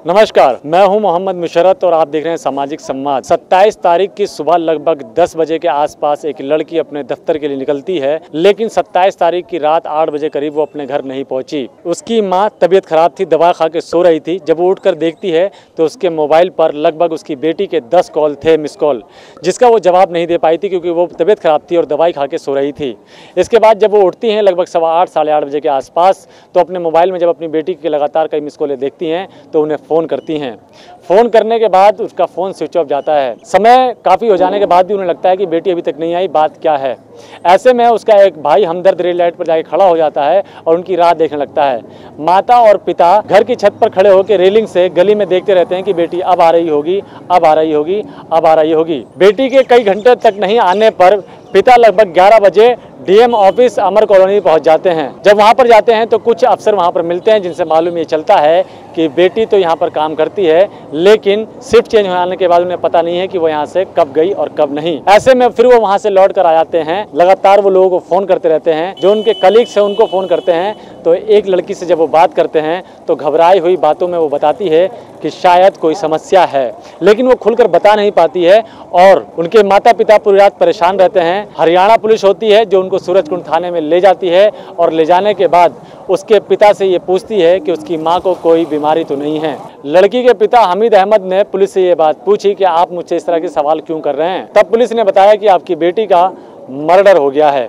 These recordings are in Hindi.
नमस्कार, मैं हूं मोहम्मद मुशर्रत और आप देख रहे हैं सामाजिक संवाद। 27 तारीख की सुबह लगभग 10 बजे के आसपास एक लड़की अपने दफ्तर के लिए निकलती है, लेकिन 27 तारीख की रात 8 बजे करीब वो अपने घर नहीं पहुंची। उसकी मां तबीयत खराब थी, दवा खा के सो रही थी। जब वो उठकर देखती है तो उसके मोबाइल पर लगभग उसकी बेटी के 10 कॉल थे, मिस कॉल, जिसका वो जवाब नहीं दे पाई थी क्योंकि वो तबीयत खराब थी और दवाई खा के सो रही थी। इसके बाद जब वो उठती हैं लगभग 8:15 साढ़े 8 बजे के आसपास, तो अपने मोबाइल में जब अपनी बेटी की लगातार कई मिस कॉलें देखती हैं तो उन्हें फ़ोन करती हैं। फ़ोन करने के बाद उसका फ़ोन स्विच ऑफ जाता है। समय काफ़ी हो जाने के बाद भी उन्हें लगता है कि बेटी अभी तक नहीं आई, बात क्या है। ऐसे में उसका एक भाई हमदर्द रेल लाइट पर जाके खड़ा हो जाता है और उनकी राह देखने लगता है। माता और पिता घर की छत पर खड़े होकर रेलिंग से गली में देखते रहते हैं कि बेटी अब आ रही होगी, अब आ रही होगी, अब आ रही होगी। बेटी के कई घंटे तक नहीं आने पर पिता लगभग 11 बजे डीएम ऑफिस अमर कॉलोनी पहुंच जाते हैं। जब वहां पर जाते हैं तो कुछ अफसर वहां पर मिलते हैं जिनसे मालूम ये चलता है कि बेटी तो यहां पर काम करती है, लेकिन शिफ्ट चेंज होने के बाद उन्हें पता नहीं है कि वो यहां से कब गई और कब नहीं। ऐसे में फिर वो वहां से लौट कर आ जाते हैं। लगातार वो लोगों को फ़ोन करते रहते हैं, जो उनके कलीग्स हैं उनको फ़ोन करते हैं। तो एक लड़की से जब वो बात करते हैं तो घबराई हुई बातों में वो बताती है कि शायद कोई समस्या है, लेकिन वो खुलकर बता नहीं पाती है और उनके माता पिता पूरी रात परेशान रहते हैं। हरियाणा पुलिस होती है जो उनको सूरजकुंड थाने में ले जाती है और ले जाने के बाद उसके पिता से ये पूछती है कि उसकी मां को कोई बीमारी तो नहीं है। लड़की के पिता हमीद अहमद ने पुलिस से ये बात पूछी कि आप मुझसे इस तरह के सवाल क्यों कर रहे हैं। तब पुलिस ने बताया कि आपकी बेटी का मर्डर हो गया है।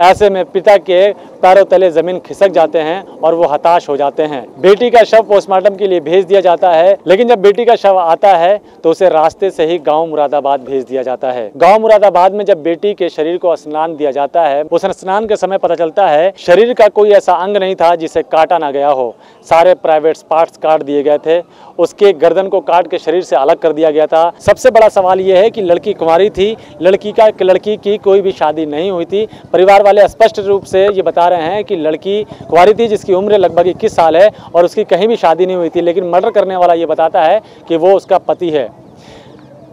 ऐसे में पिता के पैरों तले जमीन खिसक जाते हैं और वो हताश हो जाते हैं। बेटी का शव पोस्टमार्टम के लिए भेज दिया जाता है, लेकिन जब बेटी का शव आता है तो उसे रास्ते से ही गांव मुरादाबाद भेज दिया जाता है। गांव मुरादाबाद में जब बेटी के शरीर को स्नान दिया जाता है, उस स्नान के समय पता चलता है शरीर का कोई ऐसा अंग नहीं था जिसे काटा ना गया हो। सारे प्राइवेट पार्ट्स काट दिए गए थे। उसके गर्दन को काट के शरीर से अलग कर दिया गया था। सबसे बड़ा सवाल यह है कि लड़की कुंवारी थी, लड़की की कोई भी शादी नहीं हुई थी। परिवार वाले स्पष्ट रूप से ये बता रहे हैं कि लड़की कुंवारी थी जिसकी उम्र लगभग 21 साल है और उसकी कहीं भी शादी नहीं हुई थी, लेकिन मर्डर करने वाला ये बताता है कि वो उसका पति है।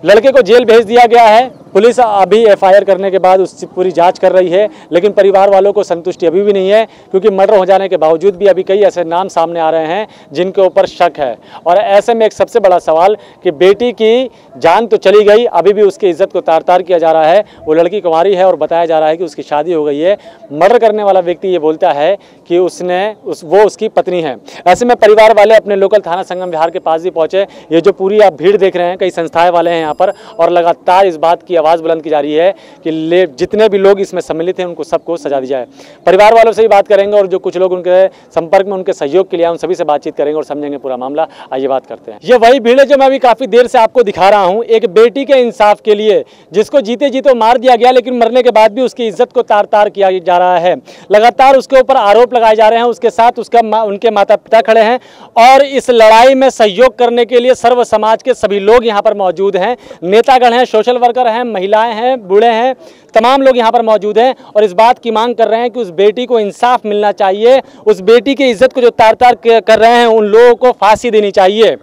लड़के को जेल भेज दिया गया है। पुलिस अभी एफआईआर करने के बाद उसकी पूरी जांच कर रही है, लेकिन परिवार वालों को संतुष्टि अभी भी नहीं है क्योंकि मर्डर हो जाने के बावजूद भी अभी कई ऐसे नाम सामने आ रहे हैं जिनके ऊपर शक है। और ऐसे में एक सबसे बड़ा सवाल कि बेटी की जान तो चली गई, अभी भी उसकी इज्जत को तार तार किया जा रहा है। वो लड़की कुंवारी है और बताया जा रहा है कि उसकी शादी हो गई है। मर्डर करने वाला व्यक्ति ये बोलता है कि वो उसकी पत्नी है। ऐसे में परिवार वाले अपने लोकल थाना संगम विहार के पास भी पहुंचे। ये जो पूरी आप भीड़ देख रहे हैं, कई संस्थाएं वाले हैं यहाँ पर और लगातार इस बात की आवाज़ बुलंद की जा रही है कि जितने भी लोग इसमें सम्मिलित हैं उनको सबको सजा दी जाए। परिवार वालों से भी बात करेंगे और जो कुछ लोग उनके संपर्क में उनके सहयोग के लिए उन सभी से बातचीत करेंगे और समझेंगे पूरा मामला। आइए बात करते हैं। ये वही भीड़ है जो मैं अभी काफ़ी देर से आपको दिखा रहा हूँ, एक बेटी के इंसाफ के लिए, जिसको जीते जीते मार दिया गया, लेकिन मरने के बाद भी उसकी इज्जत को तार तार किया जा रहा है। लगातार उसके ऊपर आरोप लगाए जा रहे हैं। उसके साथ उनके माता पिता खड़े हैं और इस लड़ाई में सहयोग करने के लिए सर्व समाज के सभी लोग यहाँ पर मौजूद हैं। नेतागण हैं, सोशल वर्कर हैं, महिलाएं हैं, बूढ़े हैं, तमाम लोग यहाँ पर मौजूद हैं और इस बात की मांग कर रहे हैं कि उस बेटी को इंसाफ मिलना चाहिए। उस बेटी की इज्जत को जो तार तार कर रहे हैं उन लोगों को फांसी देनी चाहिए।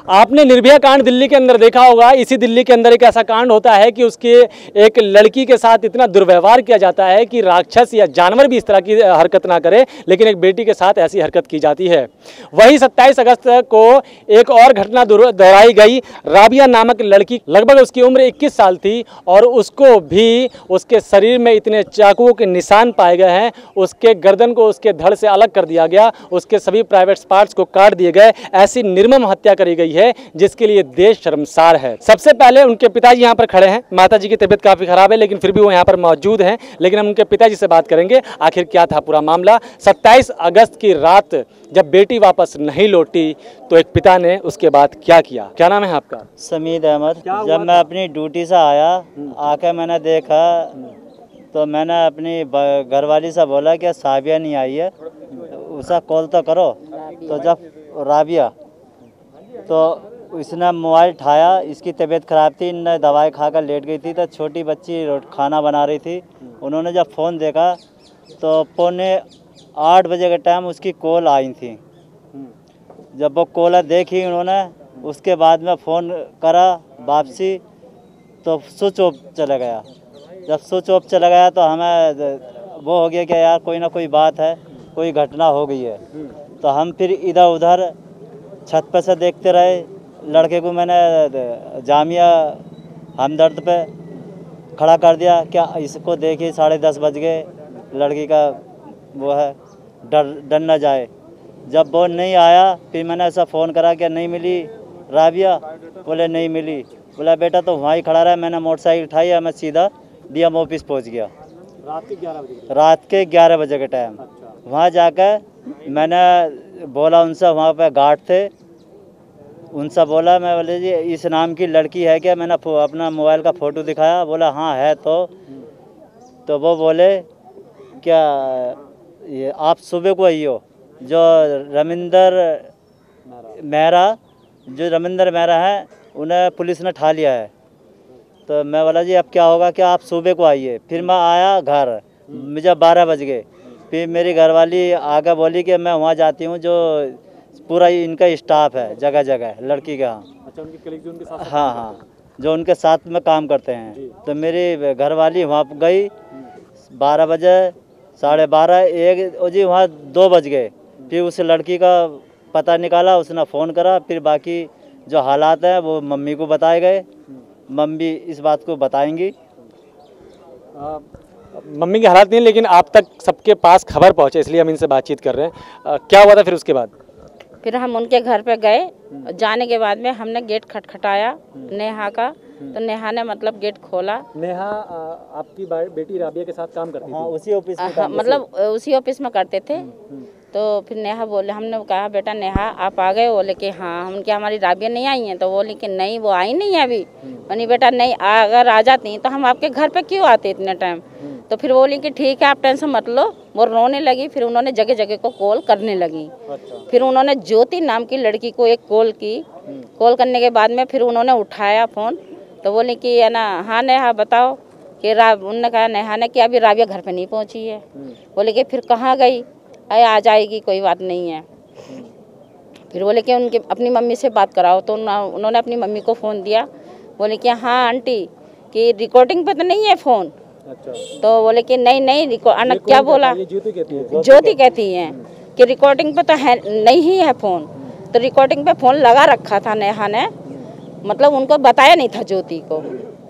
आपने निर्भया कांड दिल्ली के अंदर देखा होगा। इसी दिल्ली के अंदर एक ऐसा कांड होता है कि उसके एक लड़की के साथ इतना दुर्व्यवहार किया जाता है कि राक्षस या जानवर भी इस तरह की हरकत ना करे, लेकिन एक बेटी के साथ ऐसी हरकत की जाती है। वही 27 अगस्त को एक और घटना दोहराई गई। राबिया नामक लड़की, लगभग उसकी उम्र 21 साल थी और उसको भी उसके शरीर में इतने चाकुओं के निशान पाए गए हैं। उसके गर्दन को उसके धड़ से अलग कर दिया गया, उसके सभी प्राइवेट पार्ट्स को काट दिए गए। ऐसी निर्मम हत्या करी गई है जिसके लिए देश शर्मसार है। सबसे पहले उनके पिताजी यहाँ पर खड़े हैं। माताजी की तबीयत काफी खराब है, लेकिन फिर भी वो यहाँ पर मौजूद हैं। लेकिन हम उनके पिताजी से बात करेंगे, आखिर क्या था पूरा मामला। 27 अगस्त की रात जब बेटी वापस नहीं लौटी तो एक पिता ने उसके बाद क्या किया। क्या नाम है आपका? समीद अहमद। जब मैं अपनी ड्यूटी से आया, आके मैंने देखा तो मैंने अपनी घरवाली से बोला कि साबिया नहीं आई है, उसका कॉल तो करो। तो जब राबिया, तो इसने मोबाइल उठाया। इसकी तबीयत ख़राब थी, इन्हें दवाई खाकर लेट गई थी। तो छोटी बच्ची खाना बना रही थी। उन्होंने जब फ़ोन देखा तो 7:45 बजे के टाइम उसकी कॉल आई थी। जब वो कॉल देखी उन्होंने, उसके बाद में फ़ोन करा वापसी तो स्विच ऑफ चला गया। जब स्विच ऑफ चला गया तो हमें वो हो गया कि यार कोई ना कोई बात है, कोई घटना हो गई है। तो हम फिर इधर उधर छत पे से देखते रहे। लड़के को मैंने जामिया हमदर्द पे खड़ा कर दिया, क्या इसको देखिए 10:30 बज गए, लड़की का वो है, डर न जाए। जब वो नहीं आया फिर मैंने ऐसा फ़ोन करा कि नहीं मिली राबिया, बोले नहीं मिली। बोला बेटा तो वहाँ ही खड़ा रहा। मैंने मोटरसाइकिल उठाई और मैं सीधा डीएम ऑफिस पहुँच गया। रात के 11 बजे के टाइम। वहाँ जाकर मैंने बोला उनसे, वहाँ पे गार्ड थे, उनसे बोला, मैं बोले जी इस नाम की लड़की है क्या? मैंने अपना मोबाइल का फ़ोटो दिखाया, बोला हाँ है। तो वो बोले क्या ये आप सुबह को आई हो? जो रविंदर मेहरा है, उन्हें पुलिस ने ठा लिया है। तो मैं बोला जी अब क्या होगा, क्या आप सुबह को आइए। फिर मैं आया घर, मुझे 12 बज गए। फिर मेरी घरवाली आगे बोली कि मैं वहाँ जाती हूँ, जो पूरा इनका स्टाफ है जगह जगह लड़की का। अच्छा, उनके कलीग जो उनके साथ? हाँ, जो उनके साथ में काम करते हैं। तो मेरी घरवाली वहाँ गई 12 बजे, 12:30, 1 जी वहाँ 2 बज गए। फिर उस लड़की का पता निकाला, उसने फ़ोन करा। फिर बाकी जो हालात हैं वो मम्मी को बताए गए। मम्मी इस बात को बताएंगी। मम्मी के हालात नहीं, लेकिन आप तक सबके पास खबर पहुंचे, इसलिए हम इनसे बातचीत कर रहे हैं। क्या हुआ था फिर उसके बाद? फिर हम उनके घर पे गए। जाने के बाद में हमने गेट खटखटाया नेहा का, तो नेहा ने मतलब गेट खोला। नेहा आपकी बेटी राबिया के साथ काम करती थी? हाँ, उसी ऑफिस में हाँ, मतलब उसी ऑफिस में करते थे। तो फिर नेहा बोले, हमने कहा बेटा नेहा आप आ गए? बोले कि हाँ। हम क्या हमारी राबिया नहीं आई हैं? तो बोले कि नहीं वो आई नहीं है अभी। मैंने बेटा नहीं, अगर आ जाती तो हम आपके घर पे क्यों आते इतने टाइम? तो फिर बोली कि ठीक है आप टेंशन मत लो। वो रोने लगी। फिर उन्होंने जगह जगह को कॉल करने लगी। फिर उन्होंने ज्योति नाम की लड़की को एक कॉल की। कॉल करने के बाद में फिर उन्होंने उठाया फ़ोन। तो बोली कि है ना, हाँ नेहा बताओ कि उन्होंने कहा नेहा ने कि अभी राबिया घर पे नहीं पहुंची है। बोले कि फिर कहाँ गई? अरे आ जाएगी, कोई बात नहीं है। फिर बोले कि उनके अपनी मम्मी से बात कराओ। तो उन्होंने अपनी मम्मी को फ़ोन दिया। बोले कि हाँ आंटी कि रिकॉर्डिंग पे तो नहीं है फ़ोन। अच्छा। तो बोले कि नहीं क्या बोला? ज्योति कहती हैं कि रिकॉर्डिंग पे तो है नहीं है फ़ोन। तो रिकॉर्डिंग पे फ़ोन लगा रखा था नेहा ने, मतलब उनको बताया नहीं था ज्योति को।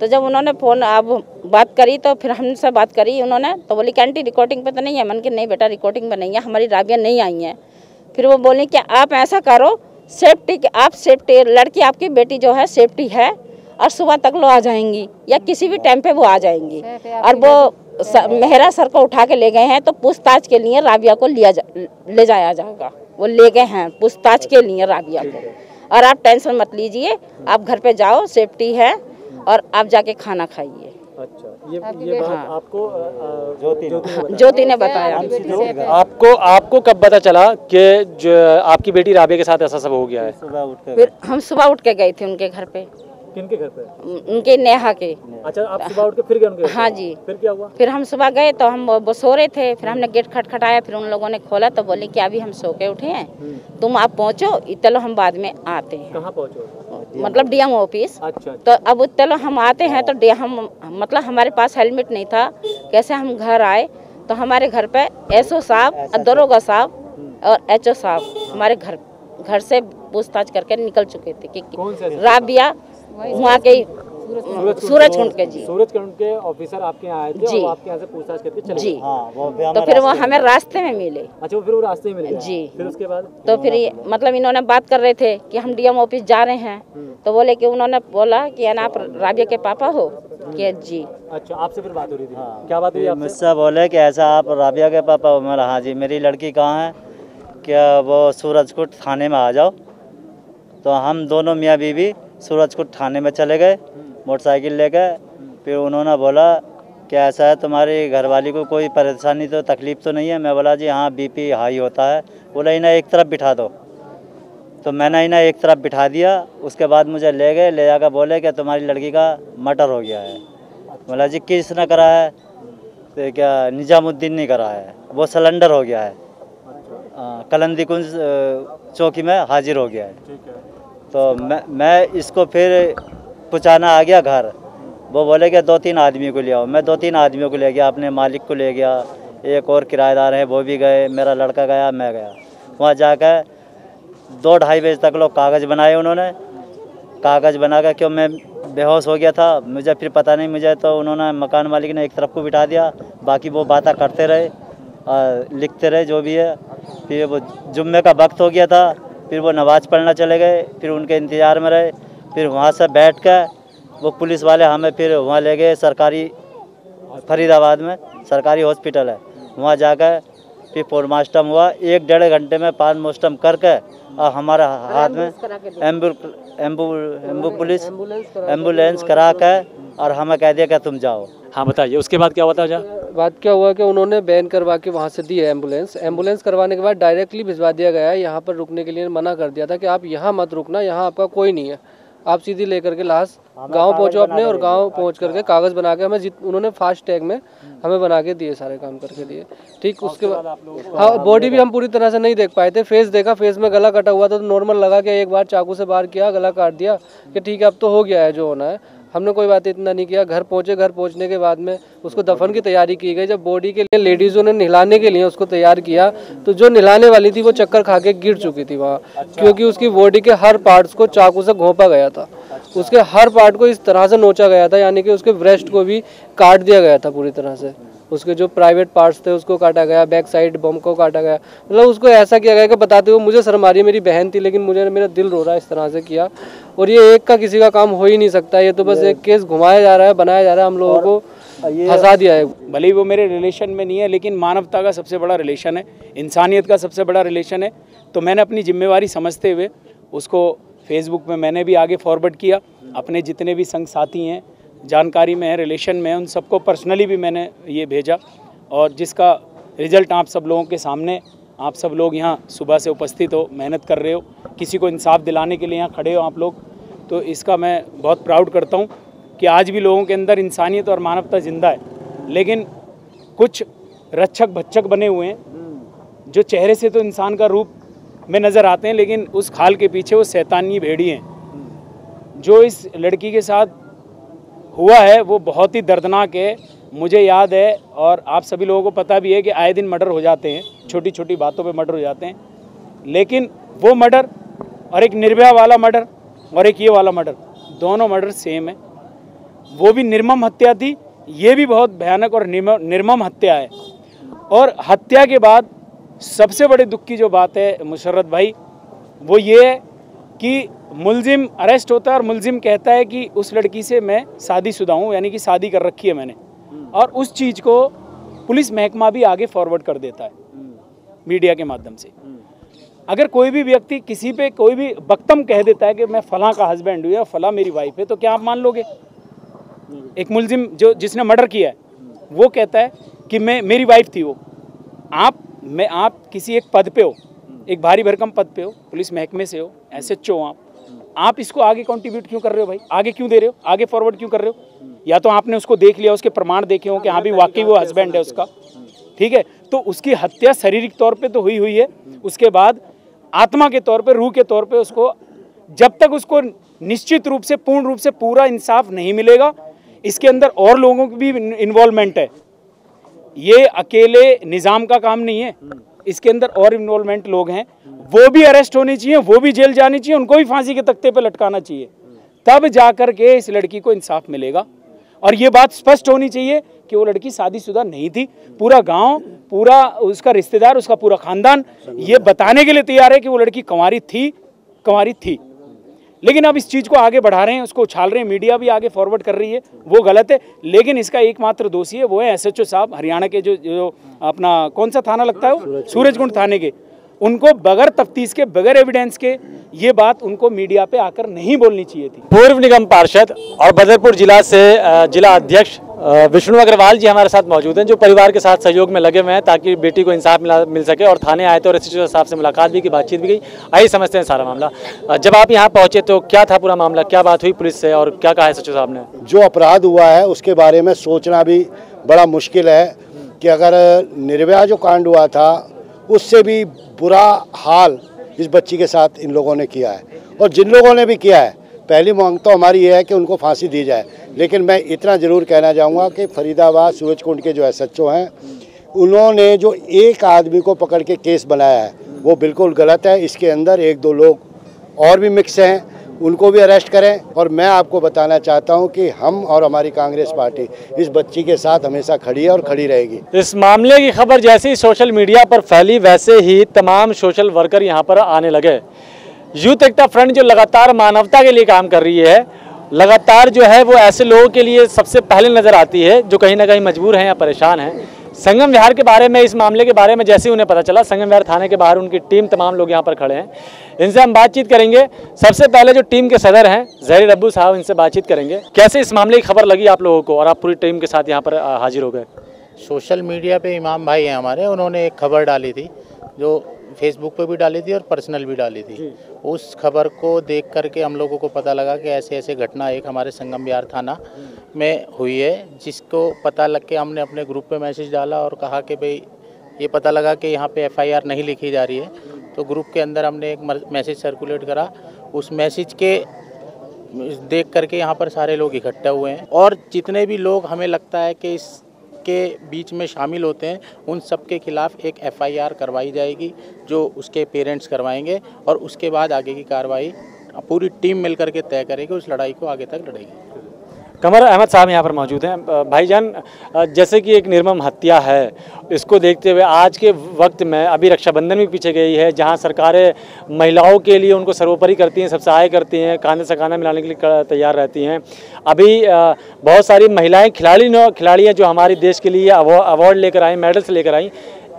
तो जब उन्होंने फ़ोन अब बात करी तो फिर हमसे बात करी उन्होंने। तो बोली कि आंटी रिकॉर्डिंग पे तो नहीं है। मन के नहीं बेटा रिकॉर्डिंग पे नहीं है, हमारी राबिया नहीं आई है। फिर वो बोली कि आप ऐसा करो, सेफ्टी लड़की आपकी बेटी जो है सेफ्टी है, और सुबह तक लो आ जाएंगी या किसी भी टाइम पे वो आ जाएंगी। और वो मेहरा सर को उठा के ले गए हैं, तो पूछताछ के लिए राबिया को ले जाया जाएगा। वो ले गए हैं पूछताछ के लिए राबिया को। और आप टेंशन मत लीजिए, आप घर पे जाओ, सेफ्टी है, और आप जाके खाना खाइए। अच्छा, ये बात हाँ। आपको ज्योति ने बताया। आपको कब पता चला कि जो आपकी बेटी राबिया के साथ ऐसा सब हो गया है? फिर हम सुबह उठ के गए थे उनके घर पे। किनके घर पे? उनके नेहा के। अच्छा, आप सुबह उठ के फिर गए उनके घर पे? हाँ जी। फिर क्या हुआ? फिर हम सुबह गए तो हम वो सो रहे थे। फिर हमने गेट खटखटाया। फिर उन लोगों ने खोला तो बोले कि अभी हम सो के उठे हैं, तुम आप पहुँचो, चलो हम बाद में आते हैं। कहाँ पहुँचो? मतलब डीएम ऑफिस। अच्छा। तो अब चलो हम आते हैं। तो हम मतलब हमारे पास हेलमेट नहीं था, कैसे हम घर आए? तो हमारे घर पे एसओ साहब, दरोगा साहब और एचओ साहब हमारे घर से पूछताछ करके निकल चुके थे कि राबिया वहाँ के सूरजकुंड के जी सूरजकुंड के ऑफिसर आपके यहाँ आए थे जी। और आपके यहाँ से पूछताछ करके चले जी। गए। हाँ, तो फिर वो हमें रास्ते में मिले। अच्छा, फिर वो रास्ते में मिल गए? जी। फिर उसके बाद? तो फिर ये मतलब इन्होंने बात कर रहे थे कि हम डीएम ऑफिस जा रहे हैं। तो बोले कि उन्होंने बोला कि आप राबिया के पापा हो? कि जी। अच्छा, आपसे फिर बात हो रही थी? क्या बात हुई आपसे? मुझसे बोले कि ऐसा आप राबिया के पापा हो? मैं हाँ जी। मेरी लड़की कहाँ है? क्या वो सूरजकुंड थाने में आ जाओ। तो हम दोनों मियाँ बीवी सूरजकुंड थाने में चले गए मोटरसाइकिल लेकर। फिर उन्होंने बोला कि ऐसा है, तुम्हारी घरवाली को कोई परेशानी तो तकलीफ़ तो नहीं है? मैं बोला जी हाँ बीपी हाई होता है। बोला इन्हें एक तरफ बिठा दो। तो मैंने इन्हें एक तरफ बिठा दिया। उसके बाद मुझे ले गए, ले जाकर बोले कि तुम्हारी लड़की का मर्डर हो गया है। बोला जी किसने करा है? तो क्या निजामुद्दीन ने करा है, वो सिलेंडर हो गया है, कलंदी कुंज चौकी में हाजिर हो गया है। तो मैं इसको फिर पहुँचाना आ गया घर। वो बोले कि 2-3 आदमी को ले आओ। मैं 2-3 आदमियों को ले गया, अपने मालिक को ले गया, एक और किराएदार है वो भी गए, मेरा लड़का गया, मैं गया। वहाँ जाकर 2-2:30 बजे तक लोग कागज़ बनाए उन्होंने। कागज़ बना कर क्यों मैं बेहोश हो गया था, मुझे फिर पता नहीं, मुझे तो उन्होंने मकान मालिक ने एक तरफ को बिठा दिया, बाकी वो बातें करते रहे, लिखते रहे जो भी है। फिर वो जुम्मे का वक्त हो गया था, फिर वो नमाज़ पढ़ना चले गए, फिर उनके इंतज़ार में रहे। फिर वहाँ से बैठ कर वो पुलिस वाले हमें फिर वहाँ ले गए सरकारी, फरीदाबाद में सरकारी हॉस्पिटल है, वहाँ जाकर फिर पोस्टमार्टम हुआ। 1-1.5 घंटे में पोस्टमार्टम करके और हमारे हाथ में एम्बुलेंस करा कर और हमें कह दिया कि तुम जाओ। हाँ बताइए, उसके बाद क्या हुआ था? बात क्या हुआ कि उन्होंने बैन करवा के वहाँ से दी है एम्बुलेंस करवाने के बाद डायरेक्टली भिजवा दिया गया है। यहाँ पर रुकने के लिए मना कर दिया था कि आप यहाँ मत रुकना, यहाँ आपका कोई नहीं है, आप सीधी लेकर के लास्ट गांव पहुँचो अपने, और गांव पहुँच करके कागज़ बना के हमें उन्होंने फास्ट टैग में हमें बना के दिए, सारे काम करके दिए। ठीक, उसके बाद हाँ, बॉडी भी हम पूरी तरह से नहीं देख पाए थे, फेस देखा, फेस में गला कटा हुआ था, तो नॉर्मल लगा कि एक बार चाकू से बाहर किया, गला काट दिया कि ठीक है अब तो हो गया है जो होना है। हमने कोई बात इतना नहीं किया। घर पहुँचे, घर पहुँचने के बाद में उसको दफन की तैयारी की गई। जब बॉडी के लिए लेडीज़ों ने नहलाने के लिए उसको तैयार किया, तो जो नहलाने वाली थी वो चक्कर खा के गिर चुकी थी वहाँ, क्योंकि उसकी बॉडी के हर पार्ट्स को चाकू से घोंपा गया था, उसके हर पार्ट को इस तरह से नोचा गया था, यानी कि उसके ब्रेस्ट को भी काट दिया गया था पूरी तरह से, उसके जो प्राइवेट पार्ट्स थे उसको काटा गया, बैक साइड बम को काटा गया, मतलब उसको ऐसा किया गया कि बताते हुए मुझे शर्म आ रही है, मेरी बहन थी लेकिन मुझे मेरा दिल रो रहा है, इस तरह से किया। और ये एक का किसी का काम हो ही नहीं सकता, ये तो बस एक केस घुमाया जा रहा है, बनाया जा रहा है, हम लोगों को फंसा दिया है। भले ही वो मेरे रिलेशन में नहीं है, लेकिन मानवता का सबसे बड़ा रिलेशन है, इंसानियत का सबसे बड़ा रिलेशन है। तो मैंने अपनी जिम्मेवारी समझते हुए उसको फेसबुक में मैंने भी आगे फॉरवर्ड किया। अपने जितने भी संग साथी हैं, जानकारी में है, रिलेशन में है, उन सबको पर्सनली भी मैंने ये भेजा, और जिसका रिज़ल्ट आप सब लोगों के सामने, आप सब लोग यहाँ सुबह से उपस्थित हो, मेहनत कर रहे हो, किसी को इंसाफ दिलाने के लिए यहाँ खड़े हो आप लोग, तो इसका मैं बहुत प्राउड करता हूँ कि आज भी लोगों के अंदर इंसानियत और मानवता ज़िंदा है। लेकिन कुछ रक्षक भक्षक बने हुए हैं जो चेहरे से तो इंसान का रूप में नज़र आते हैं, लेकिन उस खाल के पीछे वो शैतानी भेड़ी हैं। जो इस लड़की के साथ हुआ है वो बहुत ही दर्दनाक है, मुझे याद है, और आप सभी लोगों को पता भी है कि आए दिन मर्डर हो जाते हैं, छोटी छोटी बातों पे मर्डर हो जाते हैं। लेकिन वो मर्डर और एक निर्भया वाला मर्डर और एक ये वाला मर्डर, दोनों मर्डर सेम है। वो भी निर्मम हत्या थी, ये भी बहुत भयानक और निर्मम हत्या है। और हत्या के बाद सबसे बड़े दुख की जो बात है मुशर्रत भाई, वो ये है कि मुलजिम अरेस्ट होता है और मुलजिम कहता है कि उस लड़की से मैं शादीशुदा हूँ, यानी कि शादी कर रखी है मैंने, और उस चीज़ को पुलिस महकमा भी आगे फॉरवर्ड कर देता है मीडिया के माध्यम से। अगर कोई भी व्यक्ति किसी पे कोई भी बक्तम कह देता है कि मैं फलां का हस्बैंड हूँ या फलां मेरी वाइफ है, तो क्या आप मान लोगे? एक मुलजिम जिसने मर्डर किया है वो कहता है कि मेरी वाइफ थी वो। आप किसी एक पद पे हो, एक भारी भरकम पद पे हो, पुलिस महकमे से हो, SHO आप इसको आगे कंट्रीब्यूट क्यों कर रहे हो भाई? आगे क्यों दे रहे हो? आगे फॉरवर्ड क्यों कर रहे हो? या तो आपने उसको देख लिया, उसके प्रमाण देखे हो कि हाँ भी वाकई वो हस्बैंड है उसका, ठीक है, तो उसकी हत्या शारीरिक तौर पे तो हुई है, उसके बाद आत्मा के तौर पे, रूह के तौर पे उसको, जब तक उसको निश्चित रूप से पूर्ण रूप से पूरा इंसाफ नहीं मिलेगा, इसके अंदर और लोगों की भी इन्वॉल्वमेंट है, ये अकेले निज़ाम का काम नहीं है, इसके अंदर और इन्वॉल्वमेंट लोग हैं, वो भी अरेस्ट होनी चाहिए, वो भी जेल जानी चाहिए, उनको भी फांसी के तख्ते पे लटकाना चाहिए, तब जाकर के इस लड़की को इंसाफ मिलेगा। और ये बात स्पष्ट होनी चाहिए कि वो लड़की शादीशुदा नहीं थी। पूरा गांव, पूरा उसका रिश्तेदार, उसका पूरा खानदान ये बताने के लिए तैयार है कि वो लड़की कुंवारी थी। लेकिन अब इस चीज़ को आगे बढ़ा रहे हैं, उसको उछाल रहे हैं, मीडिया भी आगे फॉरवर्ड कर रही है, वो गलत है। लेकिन इसका एकमात्र दोषी है वो है SHO साहब, हरियाणा के जो अपना कौन सा थाना लगता है वो, सूरजकुंड थाने के। उनको बगैर तफ्तीश के, बगैर एविडेंस के ये बात उनको मीडिया पे आकर नहीं बोलनी चाहिए थी। पूर्व निगम पार्षद और बदरपुर जिला से जिला अध्यक्ष विष्णु अग्रवाल जी हमारे साथ मौजूद हैं, जो परिवार के साथ सहयोग में लगे हुए हैं ताकि बेटी को इंसाफ मिल सके, और थाने आए थे और SHO साहब से मुलाकात भी की, बातचीत भी की। आइए समझते हैं सारा मामला। जब आप यहाँ पहुँचे तो क्या था पूरा मामला, क्या बात हुई पुलिस से और क्या कहा SHO साहब ने? जो अपराध हुआ है उसके बारे में सोचना भी बड़ा मुश्किल है कि अगर निर्भया जो कांड हुआ था उससे भी बुरा हाल इस बच्ची के साथ इन लोगों ने किया है, और जिन लोगों ने भी किया है, पहली मांग तो हमारी ये है कि उनको फांसी दी जाए। लेकिन मैं इतना ज़रूर कहना चाहूँगा कि फरीदाबाद सूरजकुंड के जो SHO हैं, उन्होंने जो एक आदमी को पकड़ के केस बनाया है वो बिल्कुल गलत है। इसके अंदर 1-2 लोग और भी मिक्स हैं, उनको भी अरेस्ट करें। और मैं आपको बताना चाहता हूं कि हम और हमारी कांग्रेस पार्टी इस बच्ची के साथ हमेशा खड़ी है और खड़ी रहेगी। इस मामले की खबर जैसे ही सोशल मीडिया पर फैली, वैसे ही तमाम सोशल वर्कर यहाँ पर आने लगे। यूथ एकता फ्रंट जो लगातार मानवता के लिए काम कर रही है, लगातार जो है वो ऐसे लोगों के लिए सबसे पहले नज़र आती है जो कहीं ना कहीं मजबूर हैं या परेशान हैं। संगम विहार के बारे में, इस मामले के बारे में जैसे ही उन्हें पता चला, संगम विहार थाने के बाहर उनकी टीम, तमाम लोग यहाँ पर खड़े हैं। इनसे हम बातचीत करेंगे। सबसे पहले जो टीम के सदर हैं जहीर अब्बू साहब, इनसे बातचीत करेंगे। कैसे इस मामले की खबर लगी आप लोगों को और आप पूरी टीम के साथ यहाँ पर हाजिर हो गए? सोशल मीडिया पे इमाम भाई हैं हमारे, उन्होंने एक खबर डाली थी जो फेसबुक पे भी डाली थी और पर्सनल भी डाली थी। उस खबर को देख करके हम लोगों को पता लगा कि ऐसे ऐसे घटना एक हमारे संगम विहार थाना में हुई है, जिसको पता लग के हमने अपने ग्रुप पे मैसेज डाला और कहा कि भाई ये पता लगा कि यहाँ पे FIR नहीं लिखी जा रही है। तो ग्रुप के अंदर हमने एक मैसेज सर्कुलेट करा। उस मैसेज के देख करके यहाँ पर सारे लोग इकट्ठे हुए हैं और जितने भी लोग हमें लगता है कि इस के बीच में शामिल होते हैं, उन सब के खिलाफ एक FIR करवाई जाएगी जो उसके पेरेंट्स करवाएंगे और उसके बाद आगे की कार्रवाई पूरी टीम मिलकर के तय करेगी, उस लड़ाई को आगे तक लड़ेगी। कमर अहमद साहब यहाँ पर मौजूद हैं। भाईजान, जैसे कि एक निर्मम हत्या है, इसको देखते हुए आज के वक्त में अभी रक्षाबंधन भी पीछे गई है, जहाँ सरकारें महिलाओं के लिए उनको सर्वोपरि करती हैं, सब सहाय करती हैं, कांधे से कांधा मिलाने के लिए तैयार रहती हैं। अभी बहुत सारी महिलाएं खिलाड़ी हैं जो हमारे देश के लिए अवार्ड लेकर आई, मेडल्स लेकर आई।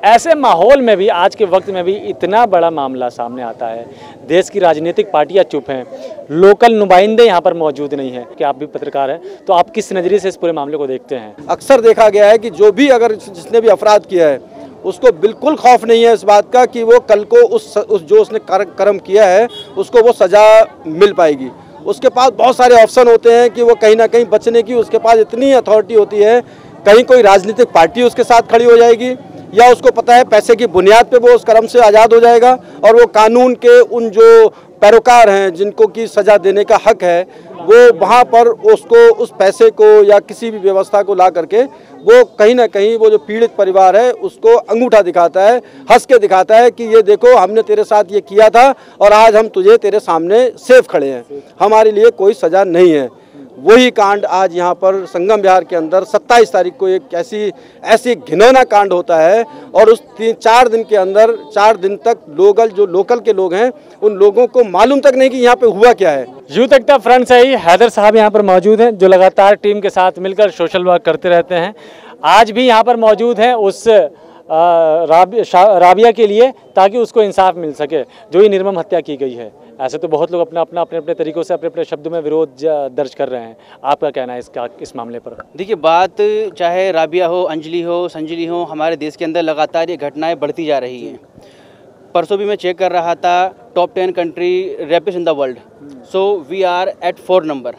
ऐसे माहौल में भी, आज के वक्त में भी इतना बड़ा मामला सामने आता है। देश की राजनीतिक पार्टियां चुप हैं, लोकल नुमाइंदे यहाँ पर मौजूद नहीं हैं। कि आप भी पत्रकार हैं, तो आप किस नज़रिए से इस पूरे मामले को देखते हैं? अक्सर देखा गया है कि जो भी अगर जिसने भी अपराध किया है उसको बिल्कुल खौफ नहीं है इस बात का कि वो कल को उस जो उसने कर्म किया है उसको वो सज़ा मिल पाएगी। उसके पास बहुत सारे ऑप्शन होते हैं कि वो कहीं ना कहीं बचने की, उसके पास इतनी अथॉरिटी होती है, कहीं कोई राजनीतिक पार्टी उसके साथ खड़ी हो जाएगी या उसको पता है पैसे की बुनियाद पे वो उस कर्म से आज़ाद हो जाएगा और वो कानून के उन जो पैरोकार हैं जिनको की सज़ा देने का हक है, वो वहाँ पर उसको उस पैसे को या किसी भी व्यवस्था को ला करके वो कहीं ना कहीं वो जो पीड़ित परिवार है उसको अंगूठा दिखाता है, हंस के दिखाता है कि ये देखो हमने तेरे साथ ये किया था और आज हम तुझे तेरे सामने सेफ खड़े हैं, हमारे लिए कोई सज़ा नहीं है। वही कांड आज यहाँ पर संगम विहार के अंदर 27 तारीख को एक ऐसी घिनौना कांड होता है और उस 4 दिन के अंदर 4 दिन तक लोकल के लोग हैं उन लोगों को मालूम तक नहीं कि यहाँ पे हुआ क्या है। यूथ एकता फ्रंट से ही हैदर साहब यहाँ पर मौजूद हैं जो लगातार टीम के साथ मिलकर सोशल वर्क करते रहते हैं। आज भी यहाँ पर मौजूद हैं उस राबिया के लिए, ताकि उसको इंसाफ मिल सके जो ये निर्मम हत्या की गई है। ऐसे तो बहुत लोग अपने तरीकों से अपने शब्दों में विरोध दर्ज कर रहे हैं। आपका कहना है इस मामले पर? देखिए, बात चाहे राबिया हो, अंजलि हो, संजली हो, हमारे देश के अंदर लगातार ये घटनाएं बढ़ती जा रही हैं। परसों भी मैं चेक कर रहा था top 10 country rapist in the world, so we are at 4 number,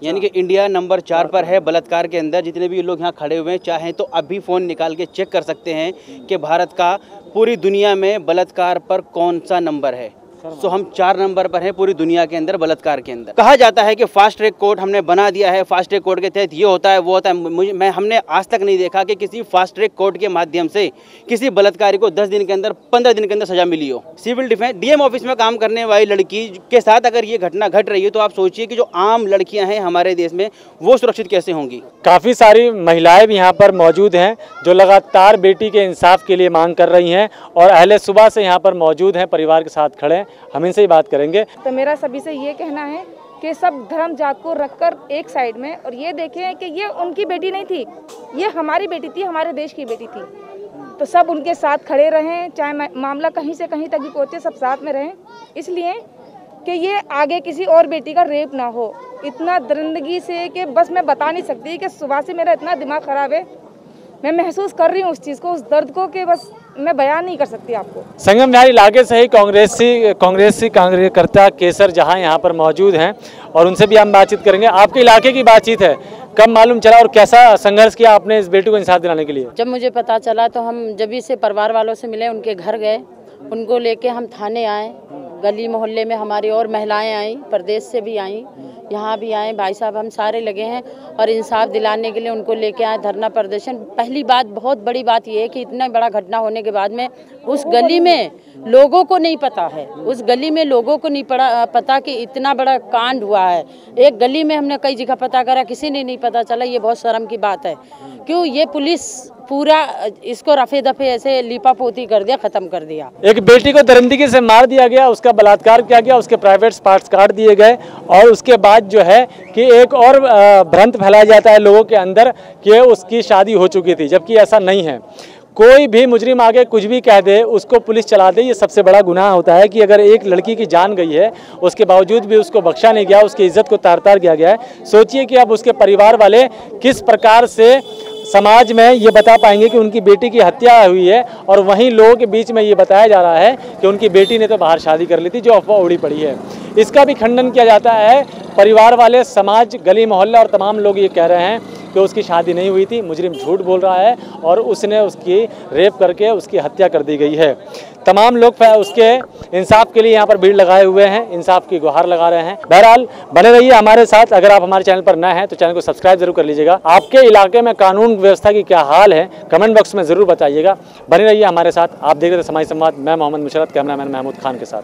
यानी कि इंडिया नंबर 4 पर है बलात्कार के अंदर। जितने भी लोग यहाँ खड़े हुए हैं चाहें तो अभी फ़ोन निकाल के चेक कर सकते हैं कि भारत का पूरी दुनिया में बलात्कार पर कौन सा नंबर है। सो हम 4 नंबर पर हैं पूरी दुनिया के अंदर बलात्कार के अंदर। कहा जाता है कि फास्ट ट्रैक कोर्ट हमने बना दिया है, फास्ट ट्रैक कोर्ट के तहत ये होता है वो होता है। हमने आज तक नहीं देखा कि किसी फास्ट ट्रैक कोर्ट के माध्यम से किसी बलात्कारी को 10 दिन के अंदर 15 दिन के अंदर सजा मिली हो। सिविल डिफेंस डीएम ऑफिस में काम करने वाली लड़की के साथ अगर ये घटना घट रही है तो आप सोचिए कि जो आम लड़कियां हैं हमारे देश में वो सुरक्षित कैसे होंगी। काफ़ी सारी महिलाएं भी यहाँ पर मौजूद हैं जो लगातार बेटी के इंसाफ के लिए मांग कर रही हैं और अहले सुबह से यहाँ पर मौजूद हैं, परिवार के साथ खड़े हैं। हम इनसे ही बात करेंगे। तो मेरा सभी से ये कहना है कि सब धर्म जात को रखकर एक साइड में और ये देखें कि ये उनकी बेटी नहीं थी, ये हमारी बेटी थी, हमारे देश की बेटी थी। तो सब उनके साथ खड़े रहें, चाहे मामला कहीं से कहीं तक भी पहुँचे, सब साथ में रहें, इसलिए कि ये आगे किसी और बेटी का रेप ना हो। इतना दरिंदगी से कि बस मैं बता नहीं सकती कि सुबह से मेरा इतना दिमाग ख़राब है, मैं महसूस कर रही हूँ उस चीज़ को, उस दर्द को, कि बस मैं बयान नहीं कर सकती आपको। संगम विहार इलाके से ही कांग्रेसी कार्यकर्ता केसर जहां यहाँ पर मौजूद हैं और उनसे भी हम बातचीत करेंगे। आपके इलाके की बातचीत है, कब मालूम चला और कैसा संघर्ष किया आपने इस बेटी को इंसाफ दिलाने के लिए? जब मुझे पता चला तो हम जब से परिवार वालों से मिले, उनके घर गए, उनको लेके हम थाने आए। गली मोहल्ले में हमारी और महिलाएं आई, प्रदेश से भी आई, यहाँ भी आए, भाई साहब हम सारे लगे हैं और इंसाफ दिलाने के लिए उनको लेके आए। धरना प्रदर्शन, पहली बात बहुत बड़ी बात ये है कि इतना बड़ा घटना होने के बाद में उस गली में लोगों को नहीं पता है, उस गली में लोगों को नहीं पता कि इतना बड़ा कांड हुआ है। एक गली में हमने कई जगह पता करा, किसी ने नहीं पता चला। ये बहुत शर्म की बात है। क्यों ये पुलिस पूरा इसको रफे दफे ऐसे लिपापोती कर दिया, खत्म कर दिया। एक बेटी को दरिंदगी से मार दिया गया, उसका बलात्कार किया गया, उसके प्राइवेट पार्ट्स काट दिए गए और उसके बाद जो है कि एक और भ्रंत फैलाया जाता है लोगों के अंदर कि उसकी शादी हो चुकी थी, जबकि ऐसा नहीं है। कोई भी मुजरिम आगे कुछ भी कह दे, उसको पुलिस चला दे, ये सबसे बड़ा गुनाह होता है कि अगर एक लड़की की जान गई है उसके बावजूद भी उसको बख्शा नहीं गया, उसकी इज्जत को तार-तार किया गया है। सोचिए कि अब उसके परिवार वाले किस प्रकार से समाज में ये बता पाएंगे कि उनकी बेटी की हत्या हुई है और वहीं लोगों के बीच में ये बताया जा रहा है कि उनकी बेटी ने तो बाहर शादी कर ली थी, जो अफवाह उड़ी पड़ी है। इसका भी खंडन किया जाता है। परिवार वाले, समाज, गली मोहल्ला और तमाम लोग ये कह रहे हैं कि उसकी शादी नहीं हुई थी, मुजरिम झूठ बोल रहा है और उसने उसकी रेप करके उसकी हत्या कर दी गई है। तमाम लोग उसके इंसाफ के लिए यहाँ पर भीड़ लगाए हुए हैं, इंसाफ की गुहार लगा रहे हैं। बहरहाल बने रहिए हमारे साथ। अगर आप हमारे चैनल पर नए हैं तो चैनल को सब्सक्राइब जरूर कर लीजिएगा। आपके इलाके में कानून व्यवस्था की क्या हाल है कमेंट बॉक्स में ज़रूर बताइएगा। बने रहिए हमारे साथ। आप देख रहे थे समाज संवाद। मैं मोहम्मद मुशर्रत, कैमरामैन महमूद खान के साथ।